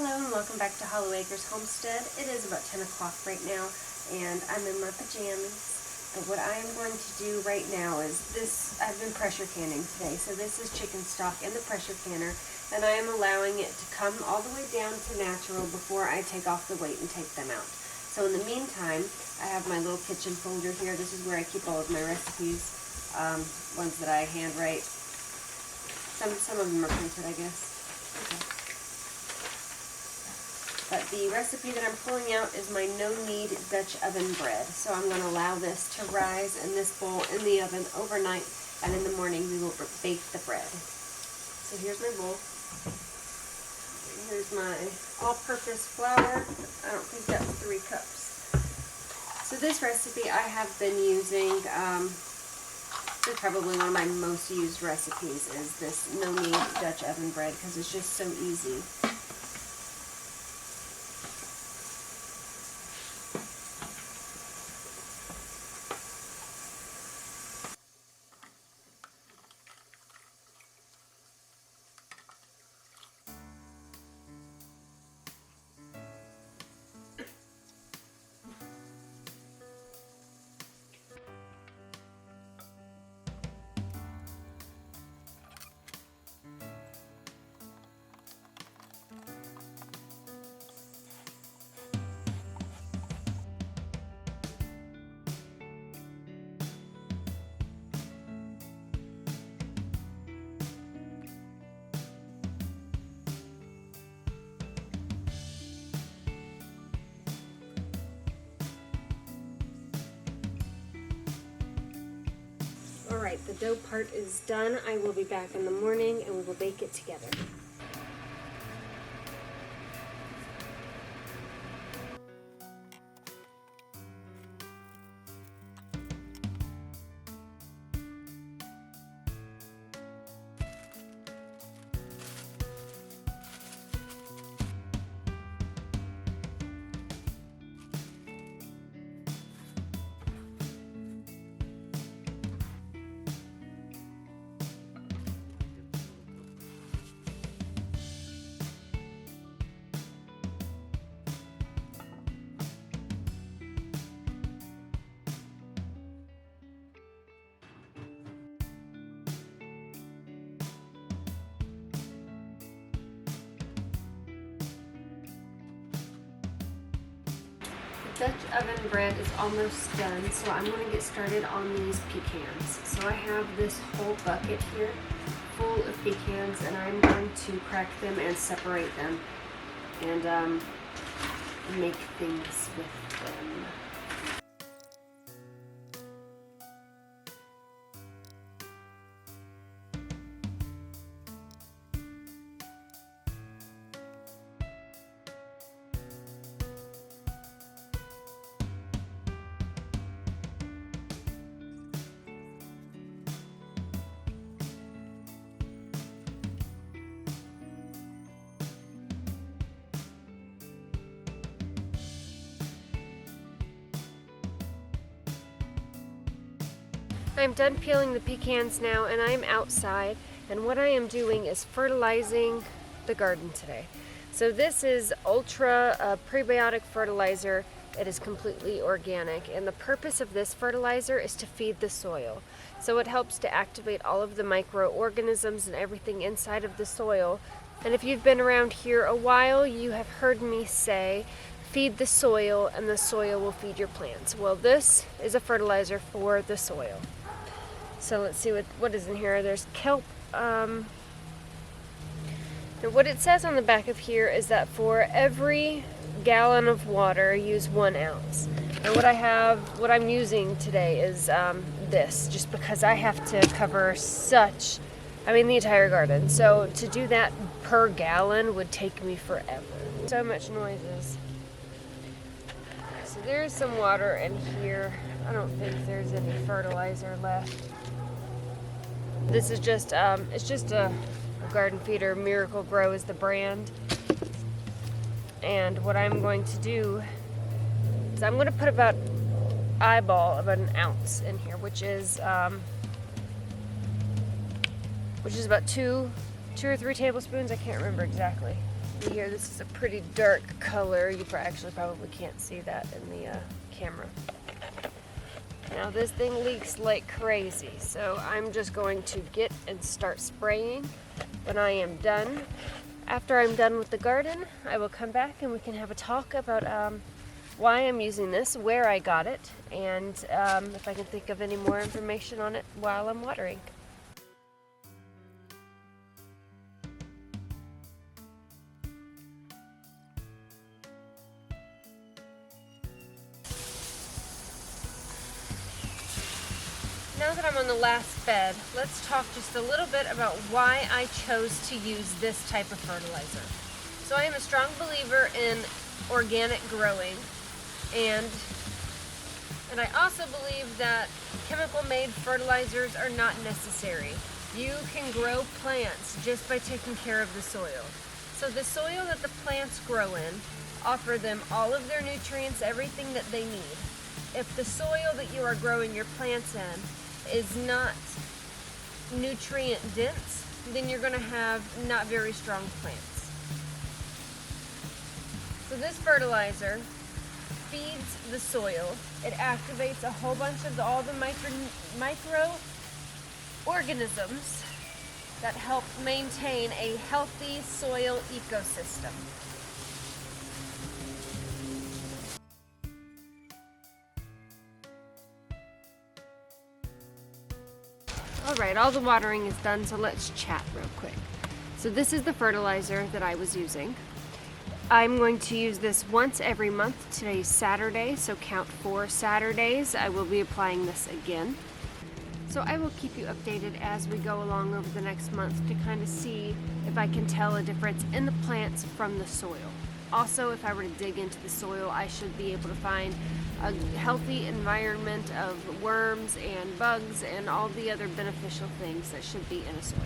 Hello and welcome back to Hollow Acres Homestead. It is about 10 o'clock right now and I'm in my pajamas. And what I am going to do right now is this, I've been pressure canning today. So this is chicken stock in the pressure canner and I am allowing it to come all the way down to natural before I take off the weight and take them out. So in the meantime, I have my little kitchen folder here. This is where I keep all of my recipes, ones that I handwrite. Some of them are printed, I guess. Okay. But the recipe that I'm pulling out is my no-knead Dutch oven bread. So I'm going to allow this to rise in this bowl in the oven overnight, and in the morning we will bake the bread. So here's my bowl. Here's my all-purpose flour. I don't think that's 3 cups. So this recipe I have been using, this is probably one of my most used recipes, is this no-knead Dutch oven bread because it's just so easy. Alright, the dough part is done. I will be back in the morning and we will bake it together. Dutch oven bread is almost done, so I'm going to get started on these pecans. So I have this whole bucket here full of pecans and I'm going to crack them and separate them and make things with them. I'm done peeling the pecans now and I'm outside, and what I am doing is fertilizing the garden today. So this is ultra prebiotic fertilizer. It is completely organic and the purpose of this fertilizer is to feed the soil. So it helps to activate all of the microorganisms and everything inside of the soil. And if you've been around here a while, you have heard me say feed the soil and the soil will feed your plants. Well, this is a fertilizer for the soil. So let's see what is in here. There's kelp. Now what it says on the back of here is that for every gallon of water, use 1 ounce. And what I'm using today is this, just because I have to cover the entire garden. So to do that per gallon would take me forever. So much noises. So there's some water in here. I don't think there's any fertilizer left. This is just, it's just a garden feeder. Miracle Grow is the brand. And what I'm going to do is I'm going to put about about 1 ounce in here, which is about two or three tablespoons. I can't remember exactly. See here, this is a pretty dark color. You actually probably can't see that in the camera. Now this thing leaks like crazy, so I'm just going to get and start spraying when I am done. After I'm done with the garden, I will come back and we can have a talk about why I'm using this, where I got it, and if I can think of any more information on it while I'm watering. Now that I'm on the last bed, let's talk just a little bit about why I chose to use this type of fertilizer. So I am a strong believer in organic growing, and I also believe that chemical-made fertilizers are not necessary. You can grow plants just by taking care of the soil. So the soil that the plants grow in, offer them all of their nutrients, everything that they need. If the soil that you are growing your plants in is not nutrient dense, then you're going to have not very strong plants. So this fertilizer feeds the soil. It activates a whole bunch of all the microorganisms that help maintain a healthy soil ecosystem. Alright, all the watering is done, so let's chat real quick. So this is the fertilizer that I was using. I'm going to use this once every month. Today's Saturday, so count 4 Saturdays. I will be applying this again. So I will keep you updated as we go along over the next month to kind of see if I can tell a difference in the plants from the soil. Also, if I were to dig into the soil, I should be able to find a healthy environment of worms and bugs and all the other beneficial things that should be in a soil.